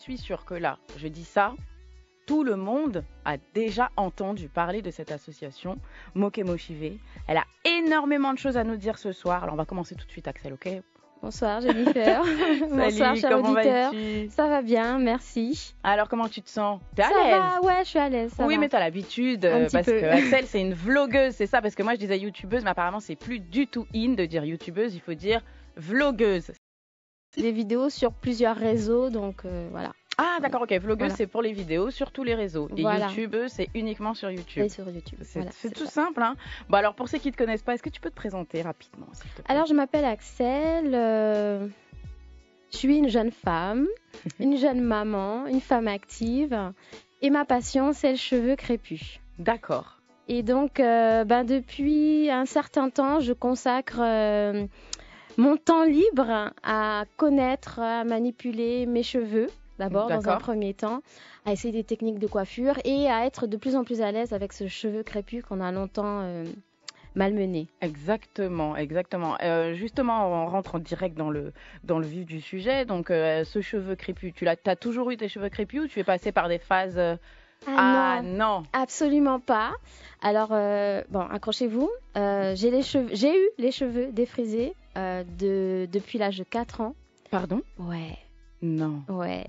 Je suis sûre que là, je dis ça, tout le monde a déjà entendu parler de cette association, Moke Mochivé. Elle a énormément de choses à nous dire ce soir. Alors, on va commencer tout de suite, Axel, ok? Bonsoir Jennifer. Bonsoir Salut, cher comment auditeur. vas-tu? Ça va bien, merci. Alors, comment tu te sens? T'es à Ça l'aise? va, ouais, je suis à l'aise. Ça Oui, va. mais t'as l'habitude, Un petit parce peu. que Axel, c'est une vlogueuse, c'est ça? Parce que moi, je disais youtubeuse, mais apparemment, c'est plus du tout in de dire youtubeuse, il faut dire vlogueuse. Des vidéos sur plusieurs réseaux, donc voilà. Ah, d'accord, ok. Vlogueuse, Voilà. c'est pour les vidéos sur tous les réseaux. Et Voilà. youtubeuse, c'est uniquement sur YouTube. Et sur YouTube. C'est Voilà, c'est tout ça. simple, hein. Bon, alors, pour ceux qui ne te connaissent pas, est-ce que tu peux te présenter rapidement, s'il te plaît? Alors, je m'appelle Axel. Je suis une jeune femme, une jeune maman, une femme active. Et ma passion, c'est le cheveu crépus. D'accord. Et donc, depuis un certain temps, je consacre mon temps libre à connaître, à manipuler mes cheveux, d'abord, dans un D'accord. premier temps, à essayer des techniques de coiffure et à être de plus en plus à l'aise avec ce cheveu crépus qu'on a longtemps malmené. Exactement, exactement. Justement, on rentre en direct dans le vif du sujet. Donc, ce cheveu crépus, t'as toujours eu tes cheveux crépus ou tu es passé par des phases Ah Non, non. absolument pas. Alors, bon, accrochez-vous. J'ai eu les cheveux défrisés depuis l'âge de 4 ans. Pardon? Ouais. Non. Ouais.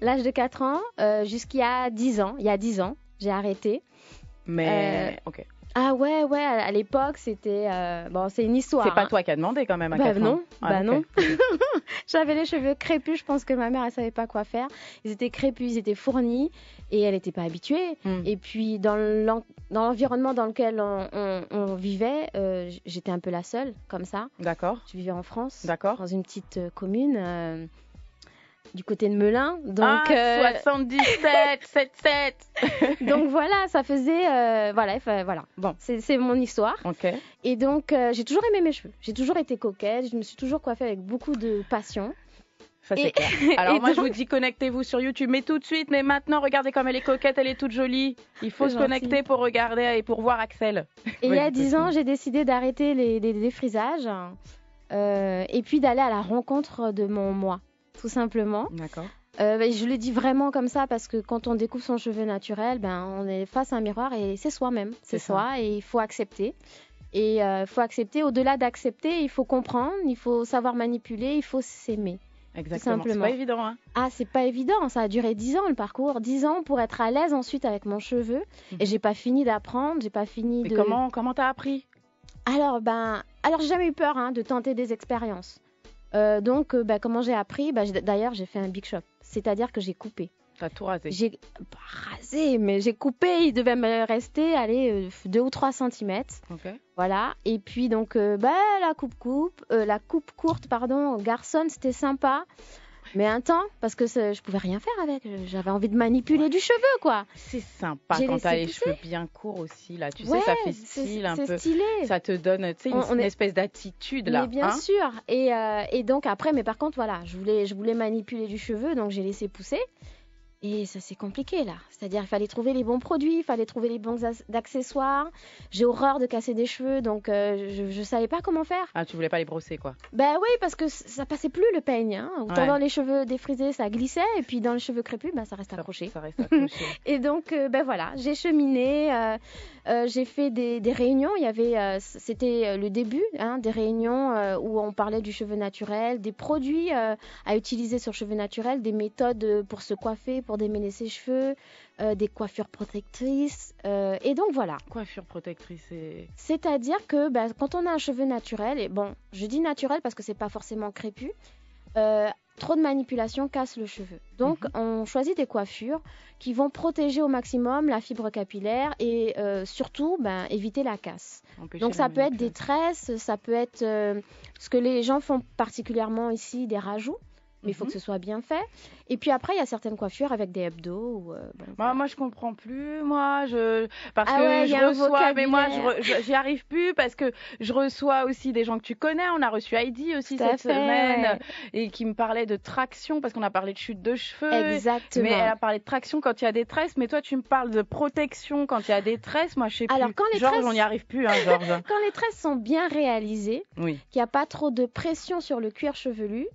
L'âge de 4 ans jusqu'à 10 ans. Il y a 10 ans, j'ai arrêté. Mais, ok. Ah ouais, à l'époque, c'était... bon, c'est une histoire. C'est pas hein. toi qui as demandé quand même à Bah 4 ans. non, Ah, bah ok. non. J'avais les cheveux crépus, je pense que ma mère, elle savait pas quoi faire. Ils étaient crépus, ils étaient fournis et elle n'était pas habituée. Hmm. Et puis, dans l'environnement dans lequel on vivait, j'étais un peu la seule, comme ça. D'accord, Je vivais en France, d'accord. dans une petite commune du côté de Melun. Donc, Ah, 77, 77. donc voilà, ça faisait... voilà. Bon, c'est mon histoire. Ok. Et donc, j'ai toujours aimé mes cheveux. J'ai toujours été coquette. Je me suis toujours coiffée avec beaucoup de passion. Ça, c'est Et- clair. Alors, et moi, je donc- vous dis, connectez-vous sur YouTube, mais tout de suite, mais maintenant, regardez comme elle est coquette, elle est toute jolie. Il faut C'est se gentil. connecter pour regarder et pour voir Axel. Et il y a Vas-y, 10 ans, continue. j'ai décidé d'arrêter les défrisages et puis d'aller à la rencontre de mon moi, tout simplement. D'accord. Je le dis vraiment comme ça parce que quand on découvre son cheveu naturel, ben, on est face à un miroir et c'est soi-même. C'est C'est ça. soi et il faut accepter. Et il faut accepter, au-delà d'accepter, il faut comprendre, il faut savoir manipuler, il faut s'aimer. Exactement. C'est simplement. pas évident, hein. Ah, c'est pas évident, ça a duré 10 ans le parcours, 10 ans pour être à l'aise ensuite avec mon cheveu. Et j'ai pas fini d'apprendre, j'ai pas fini Mais de... comment t'as appris? Alors j'ai jamais eu peur hein, de tenter des expériences. Donc, comment j'ai appris d'ailleurs, j'ai fait un big shop, c'est-à-dire que j'ai coupé. T'as tout rasé. J'ai pas rasé, mais j'ai coupé, il devait me rester, 2 ou 3 centimètres. Ok. Voilà, et puis donc, la coupe courte, pardon, garçonne, c'était sympa. Mais un temps, parce que je pouvais rien faire avec, j'avais envie de manipuler du cheveu, quoi. C'est sympa J'ai quand t'as les laissé cheveux bien courts aussi, là. Tu Ouais, sais, ça fait c'est style un peu. c'est stylé. Ça te donne, tu sais, On une est- espèce d'attitude, là. Mais bien hein. sûr. Et donc après, mais par contre, voilà, je voulais manipuler du cheveu, donc j'ai laissé pousser. Et ça c'est compliqué là. C'est-à-dire il fallait trouver les bons produits, il fallait trouver les bons accessoires. J'ai horreur de casser des cheveux, donc je savais pas comment faire. Ah, tu voulais pas les brosser, quoi. Ben oui, parce que ça passait plus le peigne. Hein. Autant Ouais. dans les cheveux défrisés, ça glissait, et puis dans les cheveux crépus, ça reste accroché. Ça reste accroché. Et donc, voilà, j'ai cheminé, j'ai fait des réunions. Il y avait, c'était le début hein, des réunions où on parlait du cheveu naturel, des produits à utiliser sur cheveux naturels, des méthodes pour se coiffer, pour démêler ses cheveux, des coiffures protectrices. Et donc voilà. Coiffure protectrice et... C'est-à-dire que quand on a un cheveu naturel, et bon, je dis naturel parce que c'est pas forcément crépus, trop de manipulation casse le cheveu. Donc, on choisit des coiffures qui vont protéger au maximum la fibre capillaire et surtout éviter la casse. empêcher Donc, la ça peut être des manipulation. tresses, ça peut être ce que les gens font particulièrement ici, des rajouts. Mais il faut que ce soit bien fait. Et puis après, il y a certaines coiffures avec des hebdos. Ou, Moi, je comprends plus. Parce Ah que ouais, il y je a un reçois, mais moi, vocabulaire. j'y arrive plus parce que je reçois aussi des gens que tu connais. On a reçu Heidi aussi Tout à cette fait, semaine ouais. et qui me parlait de traction parce qu'on a parlé de chute de cheveux. Exactement. Mais elle a parlé de traction quand il y a des tresses. Mais toi, tu me parles de protection quand il y a des tresses. Moi, je sais Alors, plus. quand les Georges, tresses- on n'y arrive plus, hein, Georges. Quand les tresses sont bien réalisées, Oui. qu'il n'y a pas trop de pression sur le cuir chevelu,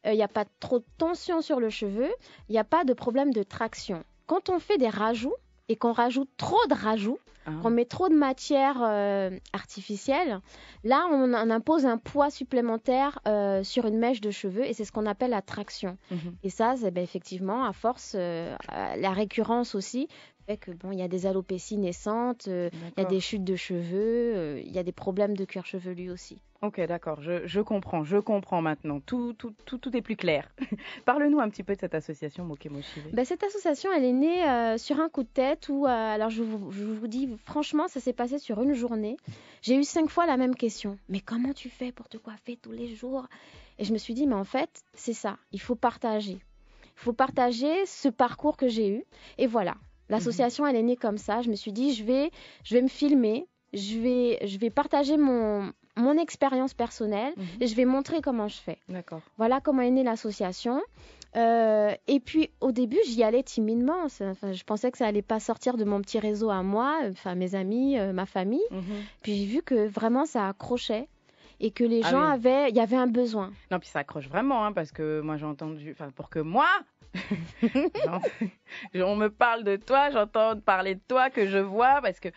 il n'y a pas trop de tension sur le cheveu, il n'y a pas de problème de traction. Quand on fait des rajouts et qu'on rajoute trop de rajouts, qu'on met trop de matière artificielle, là, on impose un poids supplémentaire sur une mèche de cheveux et c'est ce qu'on appelle la traction. Et ça, effectivement, à force, la récurrence aussi, fait que il y a des alopécies naissantes, il y a des chutes de cheveux, il y a des problèmes de cuir chevelu aussi. Ok, d'accord, je comprends maintenant. Tout est plus clair. Parle-nous un petit peu de cette association Moke Mochive. Cette association, elle est née sur un coup de tête où, alors je vous dis franchement, ça s'est passé sur une journée. J'ai eu 5 fois la même question. Mais comment tu fais pour te coiffer tous les jours? Et je me suis dit, mais en fait, c'est ça, il faut partager. Il faut partager ce parcours que j'ai eu. Et voilà, l'association, elle est née comme ça. Je me suis dit, je vais me filmer, je vais partager mon expérience personnelle et je vais montrer comment je fais. D'accord. Voilà comment est née l'association. Et puis au début, j'y allais timidement. Je pensais que ça allait pas sortir de mon petit réseau à moi, mes amis, ma famille. Puis j'ai vu que vraiment ça accrochait et que les gens il y avait un besoin. Non, puis ça accroche vraiment, parce que moi j'ai entendu, pour que moi, on me parle de toi, j'entends parler de toi, que je vois, parce que,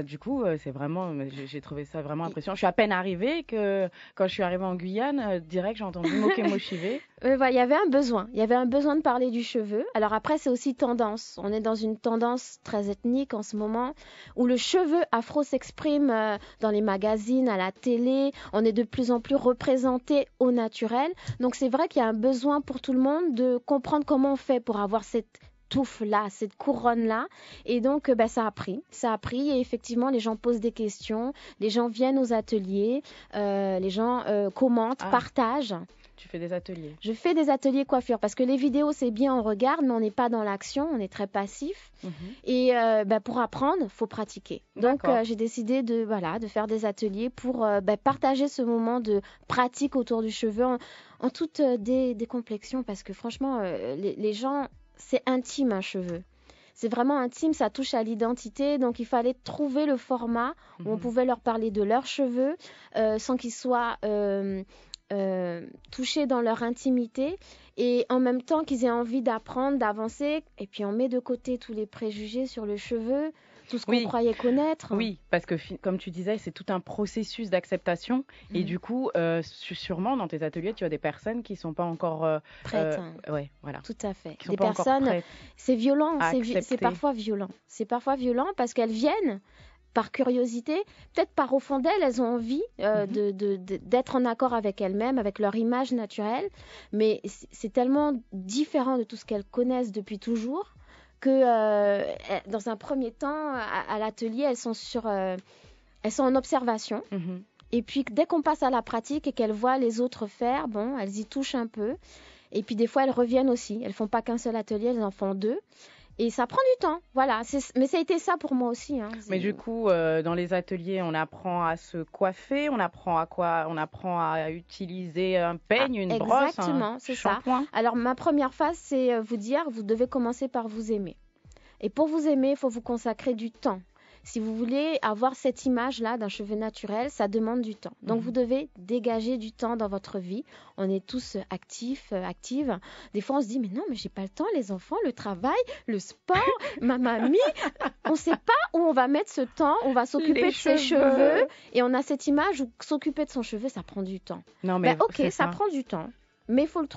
du coup, c'est vraiment, j'ai trouvé ça vraiment impressionnant. Je suis à peine arrivée que, quand je suis arrivée en Guyane, direct, j'ai entendu Moke Mochive. Il y avait un besoin. Il y avait un besoin de parler du cheveu. Alors après, c'est aussi tendance. On est dans une tendance très ethnique en ce moment, où le cheveu afro s'exprime dans les magazines, à la télé. On est de plus en plus représenté au naturel. Donc c'est vrai qu'il y a un besoin pour tout le monde de comprendre comment on fait pour avoir cette touffe-là, cette couronne-là. Et donc, ça a pris. Ça a pris et effectivement, les gens posent des questions. Les gens viennent aux ateliers. Les gens commentent, partagent. Tu fais des ateliers? Je fais des ateliers coiffure parce que les vidéos, c'est bien, on regarde, mais on n'est pas dans l'action, on est très passif. Et pour apprendre, il faut pratiquer. Donc, j'ai décidé de faire des ateliers pour partager ce moment de pratique autour du cheveu en toute décomplexion parce que franchement, les gens, c'est intime un cheveu. C'est vraiment intime, ça touche à l'identité. Donc, il fallait trouver le format où on pouvait leur parler de leurs cheveux sans qu'ils soient touchés dans leur intimité et en même temps qu'ils aient envie d'apprendre, d'avancer. Et puis, on met de côté tous les préjugés sur le cheveu, tout ce qu'on croyait connaître. Oui, parce que comme tu disais, c'est tout un processus d'acceptation. Et du coup, sûrement dans tes ateliers, tu as des personnes qui ne sont pas encore prêtes. Ouais, voilà. Tout à fait. Des personnes, c'est violent, c'est parfois violent. C'est parfois violent parce qu'elles viennent par curiosité, peut-être par au fond d'elles, elles ont envie d'être en accord avec elles-mêmes, avec leur image naturelle, mais c'est tellement différent de tout ce qu'elles connaissent depuis toujours que dans un premier temps, à l'atelier, elles sont en observation. Et puis, dès qu'on passe à la pratique et qu'elles voient les autres faire, elles y touchent un peu. Et puis, des fois, elles reviennent aussi. Elles ne font pas qu'un seul atelier, elles en font 2. Et ça prend du temps, voilà. Mais ça a été ça pour moi aussi. Mais du coup, dans les ateliers, on apprend à se coiffer, on apprend à quoi? On apprend à utiliser un peigne, une brosse, un shampoing. Alors, ma première phase, c'est vous dire, vous devez commencer par vous aimer. Et pour vous aimer, il faut vous consacrer du temps. Si vous voulez avoir cette image-là d'un cheveu naturel, ça demande du temps. Donc, vous devez dégager du temps dans votre vie. On est tous actifs, actives. Des fois, on se dit, mais non, mais j'ai pas le temps, les enfants, le travail, le sport, ma mamie. On ne sait pas où on va mettre ce temps. On va s'occuper de ses cheveux. Et on a cette image où s'occuper de son cheveu, ça prend du temps. Non, mais ça prend du temps. Mais il faut le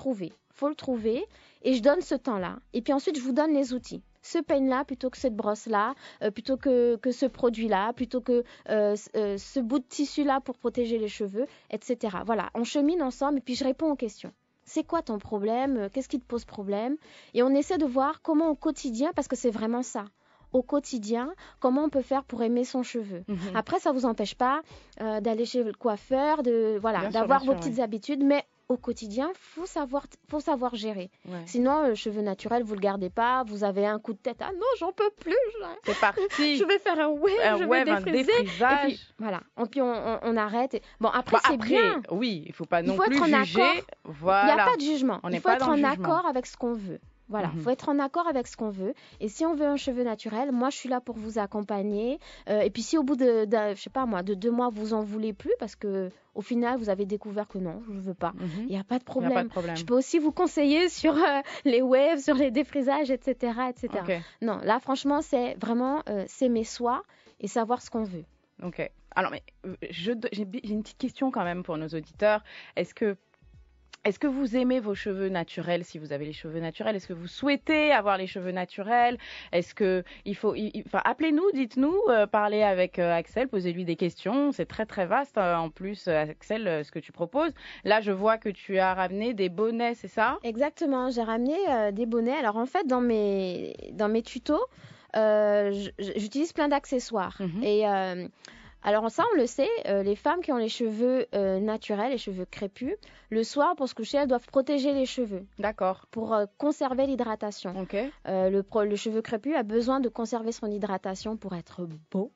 trouver. Et je donne ce temps-là. Et puis ensuite, je vous donne les outils. Ce peigne-là plutôt que cette brosse-là, plutôt que ce produit-là, plutôt que ce bout de tissu-là pour protéger les cheveux, etc. Voilà, on chemine ensemble et puis je réponds aux questions. C'est quoi ton problème? Qu'est-ce qui te pose problème? Et on essaie de voir comment au quotidien, parce que c'est vraiment ça, au quotidien, comment on peut faire pour aimer son cheveu. Après, ça ne vous empêche pas d'aller chez le coiffeur, d'avoir vos petites habitudes, mais au quotidien, faut savoir gérer. Ouais. Sinon, le cheveu naturel, vous le gardez pas, vous avez un coup de tête. Ah non, j'en peux plus. C'est parti. Je vais faire un wave, un défrisage. Et puis, voilà. Et puis, on arrête. Bon, après, c'est bien. Oui, il faut pas non plus juger. Voilà. Il n'y a pas de jugement. Il faut être en accord avec ce qu'on veut. Voilà, faut être en accord avec ce qu'on veut. Et si on veut un cheveu naturel, moi, je suis là pour vous accompagner. Et puis, si au bout je sais pas moi, de 2 mois, vous en voulez plus parce que au final, vous avez découvert que non, je veux pas. Il n'y a pas de problème. Je peux aussi vous conseiller sur les waves, sur les défrisages, etc., etc. Okay. Non, là, franchement, c'est vraiment s'aimer soi et savoir ce qu'on veut. Ok. Alors, mais j'ai une petite question quand même pour nos auditeurs. Est-ce que vous aimez vos cheveux naturels si vous avez les cheveux naturels? Est-ce que vous souhaitez avoir les cheveux naturels? Est-ce que appelez-nous, dites-nous, parlez avec Axel, posez-lui des questions. C'est très très vaste en plus, Axel, ce que tu proposes. Là, je vois que tu as ramené des bonnets, c'est ça? Exactement, j'ai ramené des bonnets. Alors en fait, dans mes tutos, j'utilise plein d'accessoires. Et alors ça, on le sait, les femmes qui ont les cheveux naturels, les cheveux crépus, le soir, pour se coucher, elles doivent protéger les cheveux. D'accord. Pour conserver l'hydratation. Ok. Le cheveu crépus a besoin de conserver son hydratation pour être beau.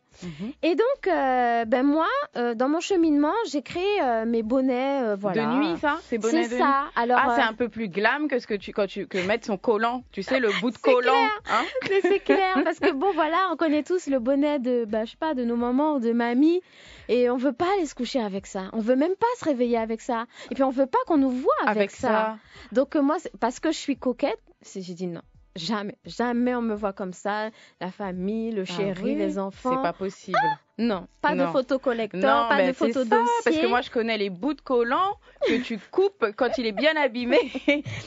Et donc, moi, dans mon cheminement, j'ai créé mes bonnets, voilà. De nuit, ça? Ces bonnets de nuit? C'est ça. Alors, c'est un peu plus glam que que mettre son collant. Tu sais, le bout de collant. Hein? Mais c'est clair, parce que bon, voilà, on connaît tous le bonnet de, je sais pas, de nos mamans ou de mamie. Et on veut pas aller se coucher avec ça. On veut même pas se réveiller avec ça. Et puis on veut pas qu'on nous voit avec ça. Donc moi, parce que je suis coquette, j'ai dit non. Jamais on me voit comme ça. La famille, le chéri, les enfants. C'est pas possible. Non, pas de photo collector, pas de photo dossier. Parce que moi, je connais les bouts de collant que tu coupes quand il est bien abîmé.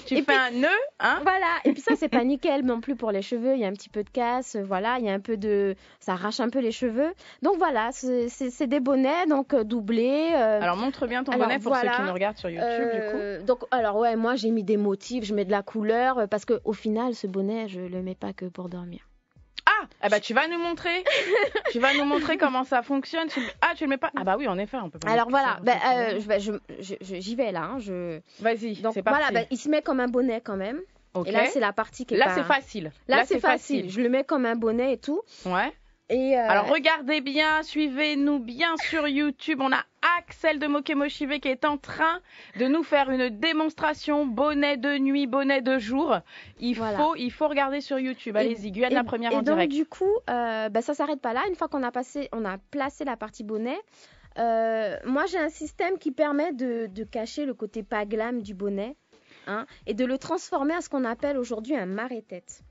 Tu fais un nœud, hein. Voilà. Et puis ça, c'est pas nickel non plus pour les cheveux. Il y a un petit peu de casse, voilà. Il y a un peu ça arrache un peu les cheveux. Donc voilà, c'est des bonnets, donc doublés. Alors montre bien ton bonnet pour ceux qui nous regardent sur YouTube, du coup. Donc alors ouais, moi j'ai mis des motifs, je mets de la couleur parce que au final, ce bonnet, je le mets pas que pour dormir. Tu vas nous montrer. Tu vas nous montrer comment ça fonctionne. Tu le mets pas. Ah bah oui, en effet, on peut pas. Alors voilà, j'y vais là. Vas-y, donc c'est parti. Voilà, il se met comme un bonnet quand même. Okay. Et là, c'est la partie qui est Là, c'est facile. Là, c'est facile. Je le mets comme un bonnet et tout. Ouais. Et alors regardez bien, suivez-nous bien sur YouTube. On a Axel de Mokemochive qui est en train de nous faire une démonstration bonnet de nuit, bonnet de jour. Il faut regarder sur YouTube. Allez-y, Guyane la première en direct. Et donc du coup, ça s'arrête pas là. Une fois qu'on a placé la partie bonnet, moi j'ai un système qui permet de cacher le côté pas glam du bonnet, hein, et de le transformer à ce qu'on appelle aujourd'hui un marée-tête.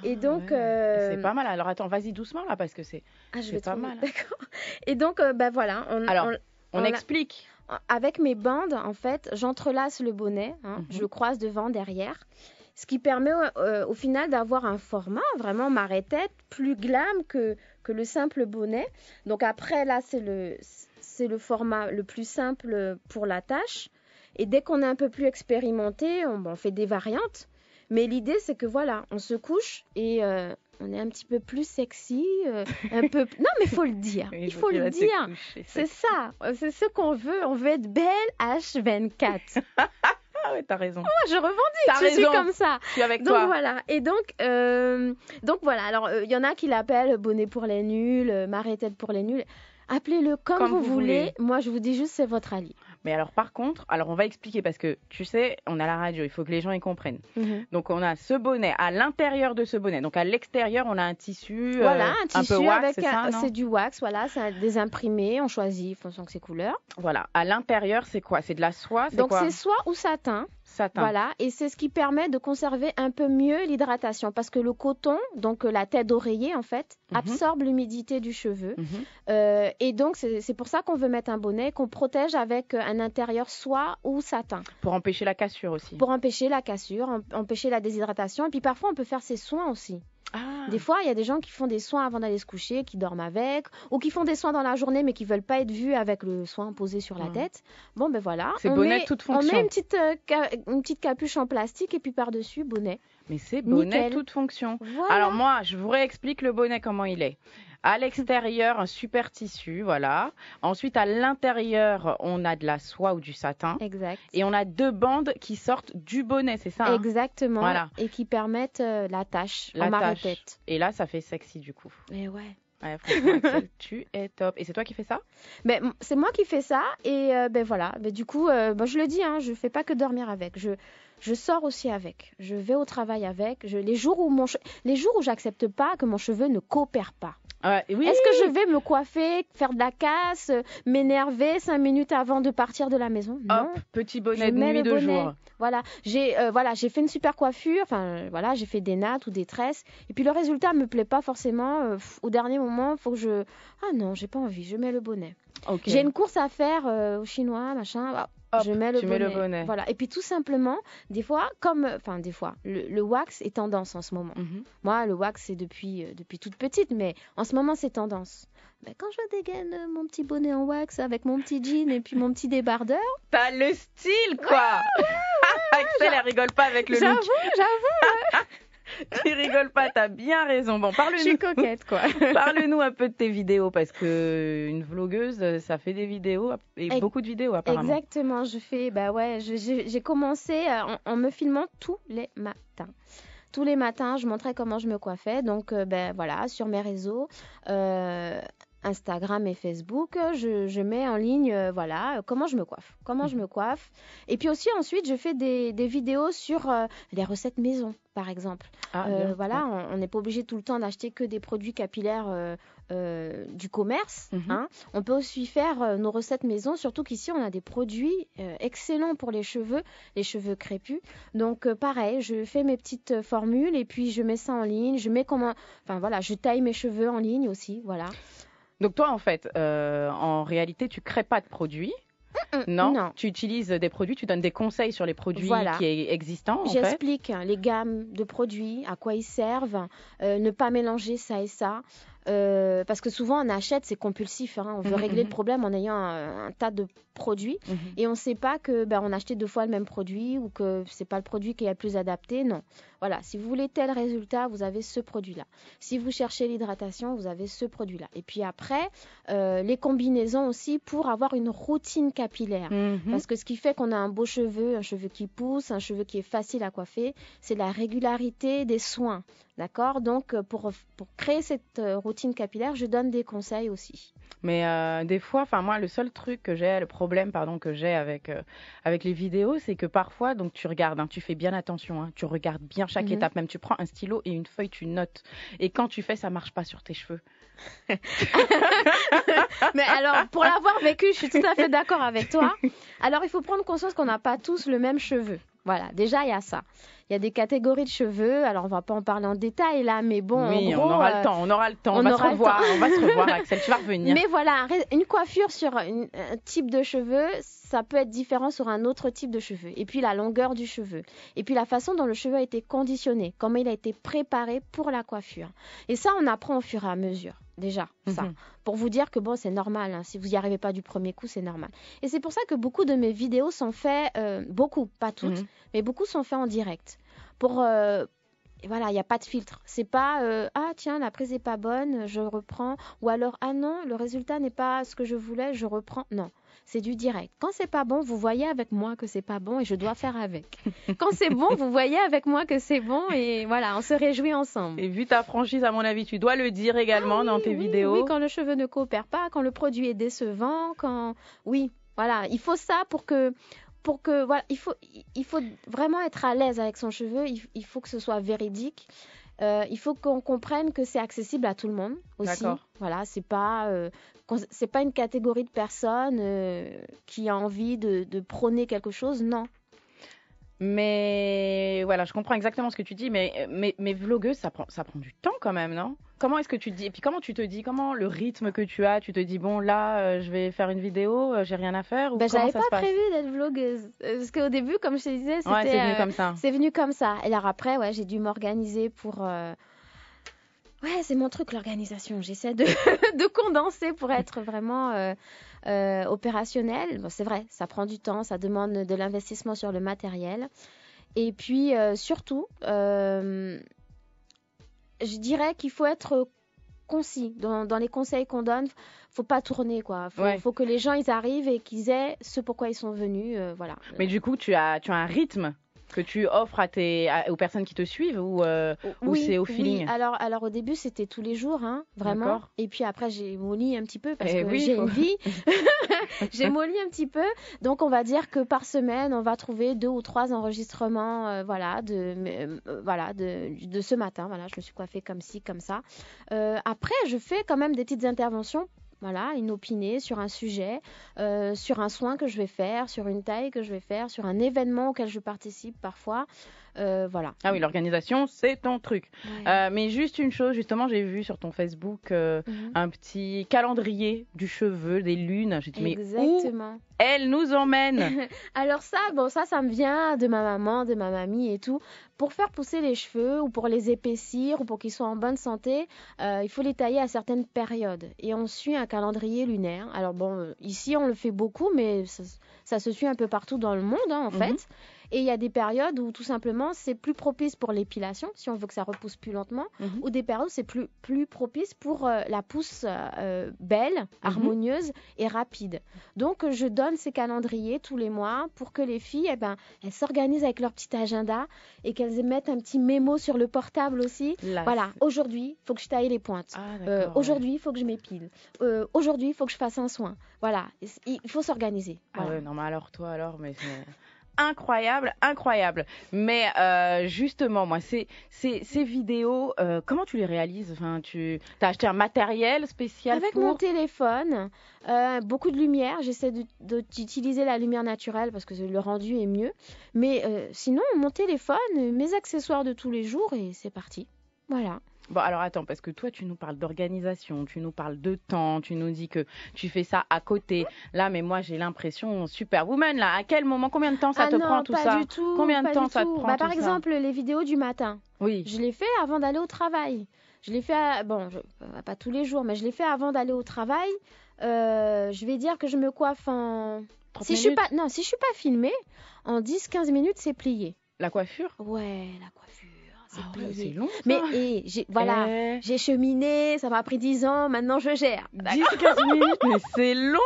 Et donc, c'est pas mal. Alors attends, vas-y doucement là parce que c'est pas mal. D'accord. Et donc, voilà. On explique. Avec mes bandes, en fait, j'entrelace le bonnet, hein, je le croise devant, derrière, ce qui permet au final d'avoir un format vraiment marée-tête plus glam que le simple bonnet. Donc après, là, c'est le format le plus simple pour la tâche. Et dès qu'on est un peu plus expérimenté, on fait des variantes. Mais l'idée, c'est que voilà, on se couche et on est un petit peu plus sexy, un peu. Non, mais il faut le dire. Oui, il faut le dire. C'est ça. C'est ce qu'on veut. On veut être belle H24. Ah ouais, t'as raison. Moi, je revendique. Je suis comme ça. Je suis avec toi. Donc voilà. Et donc voilà. Alors, il y en a qui l'appellent bonnet pour les nuls, marée-tête pour les nuls. Appelez-le comme vous voulez. Moi, je vous dis juste, c'est votre allié. Mais alors, par contre, on va expliquer parce que, tu sais, on a la radio, il faut que les gens y comprennent. Donc, on a ce bonnet, à l'intérieur de ce bonnet. Donc, à l'extérieur, on a un tissu, voilà, un tissu peu wax, c'est du wax, voilà, c'est des imprimés, on choisit en fonction de ses couleurs. Voilà, à l'intérieur, c'est quoi? C'est de la soie? Donc, c'est soie ou satin. Voilà, et c'est ce qui permet de conserver un peu mieux l'hydratation parce que le coton, donc la tête d'oreiller en fait, absorbe l'humidité du cheveu. Et donc c'est pour ça qu'on veut mettre un bonnet qu'on protège avec un intérieur soie ou satin. Pour empêcher la cassure aussi. Pour empêcher la cassure, empêcher la déshydratation et puis parfois on peut faire ses soins aussi. Des fois, il y a des gens qui font des soins avant d'aller se coucher, qui dorment avec, ou qui font des soins dans la journée, mais qui veulent pas être vus avec le soin posé sur la tête. Bon, ben voilà. C'est bonnet toute fonction. On met une petite capuche en plastique et puis par-dessus, bonnet. Mais c'est bonnet toute fonction. Voilà. Alors moi, je vous réexplique le bonnet comment il est. À l'extérieur, un super tissu, voilà. Ensuite, à l'intérieur, on a de la soie ou du satin. Exact. Et on a 2 bandes qui sortent du bonnet, c'est ça, hein? Exactement. Voilà. Et qui permettent la tâche en marée-tête. Et là, ça fait sexy du coup. Et ouais. Ouais, franchement, Axel, tu es top. Et c'est toi qui fais ça? C'est moi qui fais ça. Et voilà. Du coup, je le dis, hein, je fais pas que dormir avec. Je sors aussi avec. Je vais au travail avec. Les jours où j'accepte pas que mon cheveu ne coopère pas. Oui. Est-ce que je vais me coiffer, faire de la casse, m'énerver 5 minutes avant de partir de la maison? Non. Hop, petit bonnet de nuit de jour. Voilà, j'ai fait une super coiffure, j'ai fait des nattes ou des tresses, et puis le résultat me plaît pas forcément. Au dernier moment, faut que ah non, j'ai pas envie, je mets le bonnet. Okay. J'ai une course à faire au chinois, machin. Hop, je mets mets le bonnet. Voilà. Et puis tout simplement, des fois, le wax est tendance en ce moment. Moi, le wax, c'est depuis toute petite, mais en ce moment, c'est tendance. Ben, quand je dégaine mon petit bonnet en wax avec mon petit jean et puis mon petit débardeur... T'as le style, quoi. Axel, elle rigole pas avec le look. J'avoue. Tu rigoles pas, t'as bien raison. Bon, parle-nous. Je suis coquette, quoi. Parle-nous un peu de tes vidéos, parce que une vlogueuse, ça fait des vidéos et beaucoup de vidéos apparemment. Exactement, j'ai commencé en me filmant tous les matins. Tous les matins, je montrais comment je me coiffais. Donc, sur mes réseaux, Instagram et Facebook, je mets en ligne, comment je me coiffe. Et puis aussi, ensuite, je fais des vidéos sur les recettes maison, par exemple. On n'est pas obligé tout le temps d'acheter que des produits capillaires du commerce. On peut aussi faire nos recettes maison, surtout qu'ici, on a des produits excellents pour les cheveux crépus. Donc, pareil, je fais mes petites formules et puis je mets ça en ligne. Je taille mes cheveux en ligne aussi, voilà. Donc toi, en fait, en réalité, tu crées pas de produits. Non. Tu utilises des produits, tu donnes des conseils sur les produits qui sont existants. J'explique les gammes de produits, à quoi ils servent, ne pas mélanger ça et ça. Parce que souvent on achète, c'est compulsif, on veut régler le problème en ayant un tas de produits et on ne sait pas que on a acheté 2 fois le même produit ou que c'est pas le produit qui est le plus adapté. Non, voilà, si vous voulez tel résultat, vous avez ce produit-là. Si vous cherchez l'hydratation, vous avez ce produit-là. Et puis après, les combinaisons aussi pour avoir une routine capillaire. Parce que ce qui fait qu'on a un beau cheveu, un cheveu qui pousse, un cheveu qui est facile à coiffer, c'est la régularité des soins. D'accord? Donc, pour créer cette routine capillaire, je donne des conseils aussi. Mais des fois, moi, le problème que j'ai avec les vidéos, c'est que parfois, donc tu regardes, tu fais bien attention, tu regardes bien chaque étape, même tu prends un stylo et une feuille, tu notes. Et quand tu fais, ça marche pas sur tes cheveux. Mais alors, pour l'avoir vécu, je suis tout à fait d'accord avec toi. Alors, il faut prendre conscience qu'on n'a pas tous le même cheveu. Voilà, déjà, il y a ça. Il y a des catégories de cheveux, alors on va pas en parler en détail là, mais bon, oui, en gros, on aura le temps, on va se revoir, Axel, tu vas revenir. Mais voilà, une coiffure sur un type de cheveux, ça peut être différent sur un autre type de cheveux. Et puis la longueur du cheveu, et puis la façon dont le cheveu a été conditionné, comment il a été préparé pour la coiffure. Et ça, on apprend au fur et à mesure. Déjà, ça. Pour vous dire que c'est normal. Si vous n'y arrivez pas du premier coup, c'est normal. Et c'est pour ça que beaucoup de mes vidéos sont faites, beaucoup, pas toutes, mais beaucoup sont faites en direct. Il n'y a pas de filtre. C'est pas tiens, la prise n'est pas bonne, je reprends. Ou alors, non, le résultat n'est pas ce que je voulais, je reprends. Non. C'est du direct. Quand c'est pas bon, vous voyez avec moi que c'est pas bon et je dois faire avec. Quand c'est bon, vous voyez avec moi que c'est bon et voilà, on se réjouit ensemble. Et vu ta franchise, à mon avis, tu dois le dire également dans tes vidéos. Oui, quand le cheveu ne coopère pas, quand le produit est décevant, il faut ça pour que il faut vraiment être à l'aise avec son cheveu, il faut que ce soit véridique. Il faut qu'on comprenne que c'est accessible à tout le monde aussi. D'accord. Voilà, c'est pas une catégorie de personnes qui a envie de prôner quelque chose, non. Mais voilà, je comprends exactement ce que tu dis, mais vlogueuse, ça prend du temps quand même, non? Comment est-ce que tu te dis? Et puis comment tu te dis? Comment le rythme que tu as? Tu te dis, bon, là, je vais faire une vidéo, j'ai rien à faire? Ou comment j'avais ça pas se passe? prévu d'être vlogueuse. Parce qu'au début, comme je te disais, c'était... Ouais, c'est venu comme ça. C'est venu comme ça. Et alors après, j'ai dû m'organiser pour... Ouais, c'est mon truc, l'organisation. J'essaie de condenser pour être vraiment opérationnelle. Bon, c'est vrai, ça prend du temps, ça demande de l'investissement sur le matériel. Et puis, surtout... je dirais qu'il faut être concis dans les conseils qu'on donne. Faut pas tourner, quoi. Faut que les gens ils arrivent et qu'ils aient ce pourquoi ils sont venus, voilà. Mais du coup, tu as un rythme. que tu offres aux personnes qui te suivent ou c'est au feeling? Oui. Alors au début, c'était tous les jours, hein, vraiment. D'accord. Et puis après, j'ai molli un petit peu parce que Oui, j'ai une vie. J'ai molli un petit peu. Donc, on va dire que par semaine, on va trouver 2 ou 3 enregistrements de ce matin. Voilà, je me suis coiffée comme ci, comme ça. Après, je fais quand même des petites interventions. Voilà, inopinées sur un sujet, sur un soin que je vais faire, sur une taille que je vais faire, sur un événement auquel je participe parfois. Voilà. Ah oui, l'organisation, c'est ton truc. Ouais. Mais juste une chose, justement, j'ai vu sur ton Facebook un petit calendrier du cheveu, des lunes. J'ai dit, mais où Exactement. elle nous emmène? Alors ça me vient de ma maman, de ma mamie et tout. Pour faire pousser les cheveux ou pour les épaissir ou pour qu'ils soient en bonne santé, il faut les tailler à certaines périodes. Et on suit un calendrier lunaire. Alors bon, ici on le fait beaucoup, mais ça se suit un peu partout dans le monde, hein, en fait. Et il y a des périodes où tout simplement c'est plus propice pour l'épilation, si on veut que ça repousse plus lentement, ou des périodes où c'est plus propice pour la pousse belle, harmonieuse et rapide. Donc je donne ces calendriers tous les mois pour que les filles, elles s'organisent avec leur petit agenda et qu'elles mettent un petit mémo sur le portable aussi. Là, Voilà, aujourd'hui, il faut que je taille les pointes. Aujourd'hui, il faut que je m'épile. Aujourd'hui, il faut que je fasse un soin. Voilà, il faut s'organiser. Voilà. Ah ouais, non, mais alors toi, mais c'est incroyable, incroyable. Mais justement, moi, ces vidéos, comment tu les réalises? Enfin, tu as acheté un matériel spécial avec mon téléphone, beaucoup de lumière. J'essaie d'utiliser la lumière naturelle parce que le rendu est mieux. Mais sinon, mon téléphone, mes accessoires de tous les jours et c'est parti. Voilà. Bon, alors attends, parce que toi, tu nous parles d'organisation, tu nous parles de temps, tu nous dis que tu fais ça à côté. Là, mais moi, j'ai l'impression, Superwoman, là, à quel moment, combien de temps ça te prend tout ça? Pas du tout. Combien de temps ça te prend Par exemple, les vidéos du matin. Oui. Je les fais avant d'aller au travail. Je les fais, pas tous les jours, mais je les fais avant d'aller au travail. Je vais dire que je me coiffe en... 30 si minutes? Je suis pas filmée, en 10-15 minutes, c'est plié. La coiffure? Ouais, la coiffure. C'est long, ça. Mais j'ai cheminé, ça m'a pris 10 ans, maintenant je gère. 10-15 minutes, mais c'est long.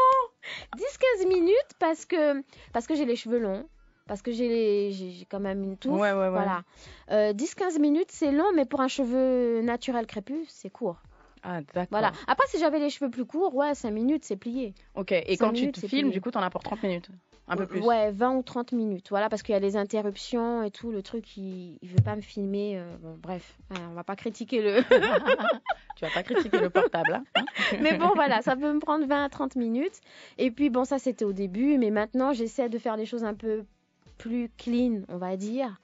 10-15 minutes parce que j'ai les cheveux longs, parce que j'ai quand même une touffe. Ouais. Voilà. 10-15 minutes, c'est long, mais pour un cheveu naturel crépus, c'est court. Ah, d'accord. Voilà. Après, si j'avais les cheveux plus courts, 5 minutes, c'est plié. Ok, et quand tu te filmes, du coup, t'en as pour 30 minutes? Un peu plus? Ouais, 20 ou 30 minutes. Voilà, parce qu'il y a les interruptions et tout. Le truc, il veut pas me filmer. Bref, on va pas critiquer le... Tu vas pas critiquer le portable, hein? Mais bon, voilà, ça peut me prendre 20 à 30 minutes. Et puis, bon, ça, c'était au début. Mais maintenant, j'essaie de faire les choses un peu plus clean, on va dire.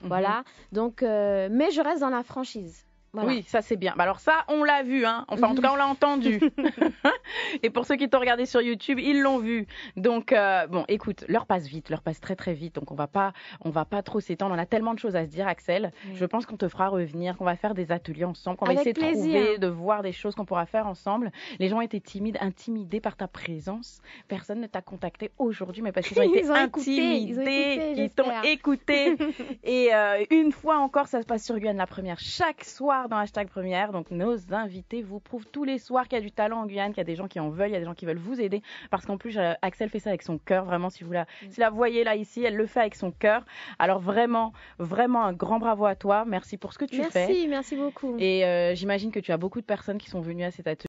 Voilà. Donc, mais je reste dans la franchise. Voilà. Oui, ça c'est bien. Bah alors ça, on l'a vu, hein. Enfin, en tout cas, on l'a entendu. Et pour ceux qui t'ont regardé sur YouTube, ils l'ont vu. Donc, bon, écoute, l'heure passe vite, l'heure passe très très vite. Donc, on va pas trop s'étendre. On a tellement de choses à se dire, Axel. Oui. Je pense qu'on te fera revenir, qu'on va faire des ateliers ensemble, qu'on va essayer de trouver, de voir des choses qu'on pourra faire ensemble. Les gens étaient timides, intimidés par ta présence. Personne ne t'a contacté aujourd'hui, mais parce qu'ils ont été intimidés, ils t'ont écouté. Et une fois encore, ça se passe sur Guyane la première, chaque soir dans #première. Donc nos invités vous prouvent tous les soirs qu'il y a du talent en Guyane, qu'il y a des gens qui en veulent, il y a des gens qui veulent vous aider, parce qu'en plus Axel fait ça avec son cœur, vraiment. Si la voyez là ici, elle le fait avec son cœur. Alors vraiment un grand bravo à toi, merci pour ce que tu fais. Merci beaucoup. Et j'imagine que tu as beaucoup de personnes qui sont venues à cet atelier